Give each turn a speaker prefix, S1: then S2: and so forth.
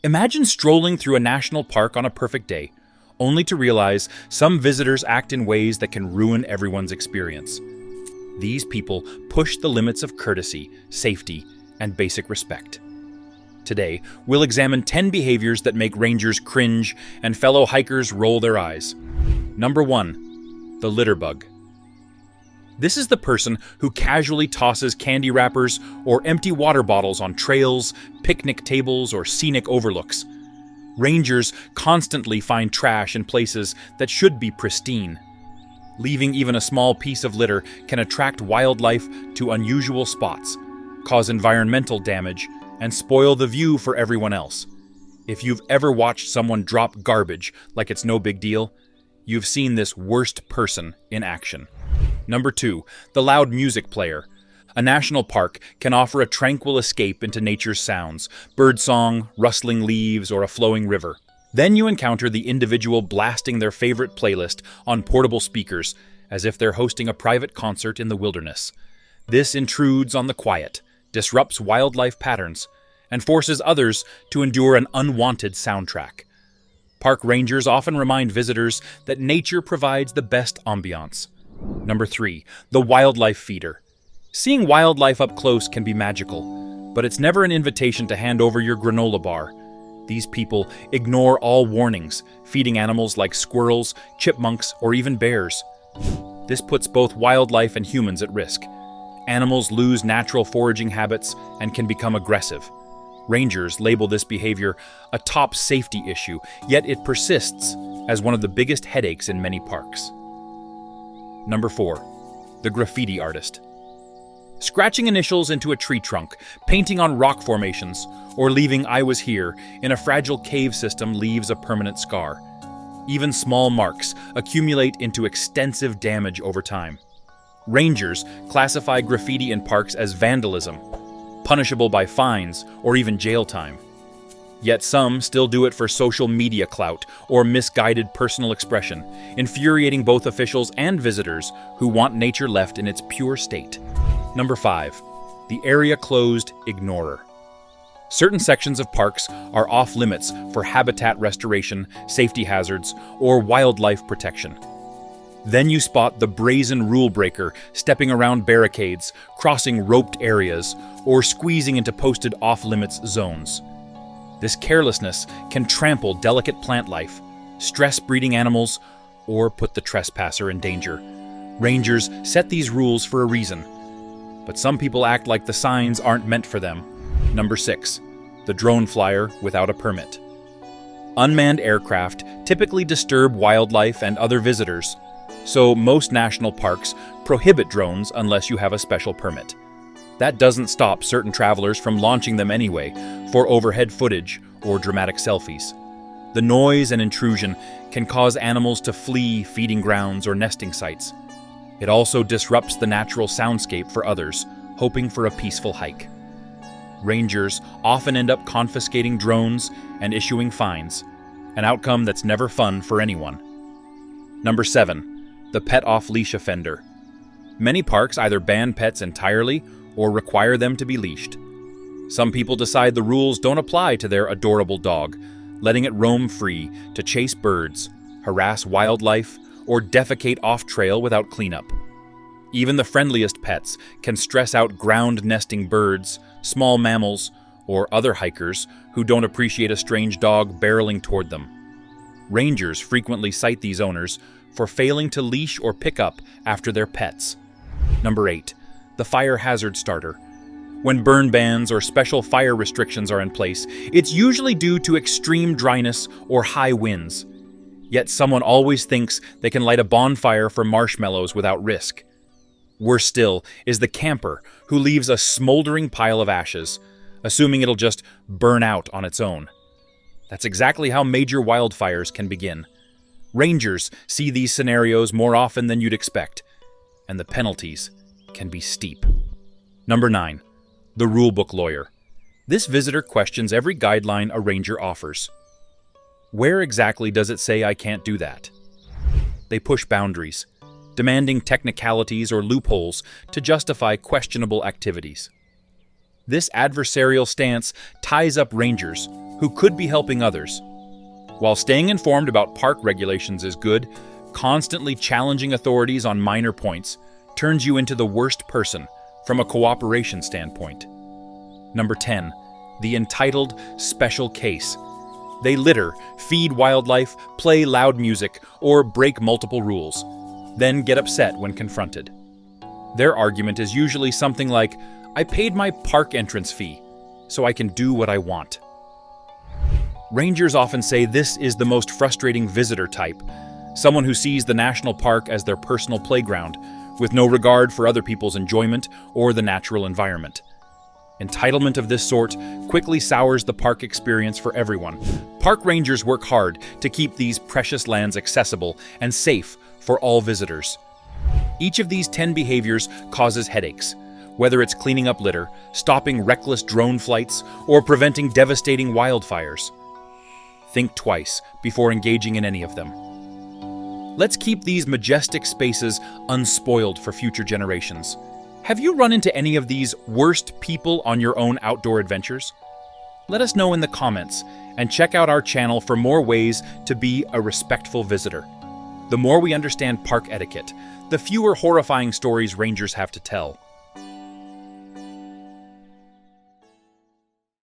S1: Imagine strolling through a national park on a perfect day, only to realize some visitors act in ways that can ruin everyone's experience. These people push the limits of courtesy, safety, and basic respect. Today, we'll examine 10 behaviors that make rangers cringe and fellow hikers roll their eyes. Number 1. The litterbug. This is the person who casually tosses candy wrappers or empty water bottles on trails, picnic tables, or scenic overlooks. Rangers constantly find trash in places that should be pristine. Leaving even a small piece of litter can attract wildlife to unusual spots, cause environmental damage, and spoil the view for everyone else. If you've ever watched someone drop garbage like it's no big deal, you've seen this worst person in action. Number 2, the loud music player. A national park can offer a tranquil escape into nature's sounds, birdsong, rustling leaves, or a flowing river. Then you encounter the individual blasting their favorite playlist on portable speakers, as if they're hosting a private concert in the wilderness. This intrudes on the quiet, disrupts wildlife patterns, and forces others to endure an unwanted soundtrack. Park rangers often remind visitors that nature provides the best ambiance. Number 3, the wildlife feeder. Seeing wildlife up close can be magical, but it's never an invitation to hand over your granola bar. These people ignore all warnings, feeding animals like squirrels, chipmunks, or even bears. This puts both wildlife and humans at risk. Animals lose natural foraging habits and can become aggressive. Rangers label this behavior a top safety issue, yet it persists as one of the biggest headaches in many parks. Number 4, the graffiti artist. Scratching initials into a tree trunk, painting on rock formations, or leaving "I was here" in a fragile cave system leaves a permanent scar. Even small marks accumulate into extensive damage over time. Rangers classify graffiti in parks as vandalism, punishable by fines or even jail time. Yet some still do it for social media clout or misguided personal expression, infuriating both officials and visitors who want nature left in its pure state. Number 5, the area closed ignorer. Certain sections of parks are off limits for habitat restoration, safety hazards, or wildlife protection. Then you spot the brazen rule breaker stepping around barricades, crossing roped areas, or squeezing into posted off-limits zones. This carelessness can trample delicate plant life, stress breeding animals, or put the trespasser in danger. Rangers set these rules for a reason, but some people act like the signs aren't meant for them. Number 6, the drone flyer without a permit. Unmanned aircraft typically disturb wildlife and other visitors, so most national parks prohibit drones unless you have a special permit. That doesn't stop certain travelers from launching them anyway for overhead footage or dramatic selfies. The noise and intrusion can cause animals to flee feeding grounds or nesting sites. It also disrupts the natural soundscape for others, hoping for a peaceful hike. Rangers often end up confiscating drones and issuing fines, an outcome that's never fun for anyone. Number 7, the pet off-leash offender. Many parks either ban pets entirely or require them to be leashed. Some people decide the rules don't apply to their adorable dog, letting it roam free to chase birds, harass wildlife, or defecate off-trail without cleanup. Even the friendliest pets can stress out ground-nesting birds, small mammals, or other hikers who don't appreciate a strange dog barreling toward them. Rangers frequently cite these owners for failing to leash or pick up after their pets. Number 8, the fire hazard starter. When burn bans or special fire restrictions are in place, it's usually due to extreme dryness or high winds. Yet someone always thinks they can light a bonfire for marshmallows without risk. Worse still is the camper who leaves a smoldering pile of ashes, assuming it'll just burn out on its own. That's exactly how major wildfires can begin. Rangers see these scenarios more often than you'd expect, and the penalties can be steep. Number 9, the rulebook lawyer. This visitor questions every guideline a ranger offers. Where exactly does it say I can't do that? They push boundaries, demanding technicalities or loopholes to justify questionable activities. This adversarial stance ties up rangers, who who could be helping others. While staying informed about park regulations is good, constantly challenging authorities on minor points turns you into the worst person from a cooperation standpoint. Number 10. The entitled special case. They litter, feed wildlife, play loud music, or break multiple rules, then get upset when confronted. Their argument is usually something like, "I paid my park entrance fee, so I can do what I want." Rangers often say this is the most frustrating visitor type, someone who sees the national park as their personal playground, with no regard for other people's enjoyment or the natural environment. Entitlement of this sort quickly sours the park experience for everyone. Park rangers work hard to keep these precious lands accessible and safe for all visitors. Each of these 10 behaviors causes headaches, whether it's cleaning up litter, stopping reckless drone flights, or preventing devastating wildfires. Think twice before engaging in any of them. Let's keep these majestic spaces unspoiled for future generations. Have you run into any of these worst people on your own outdoor adventures? Let us know in the comments, and check out our channel for more ways to be a respectful visitor. The more we understand park etiquette, the fewer horrifying stories rangers have to tell.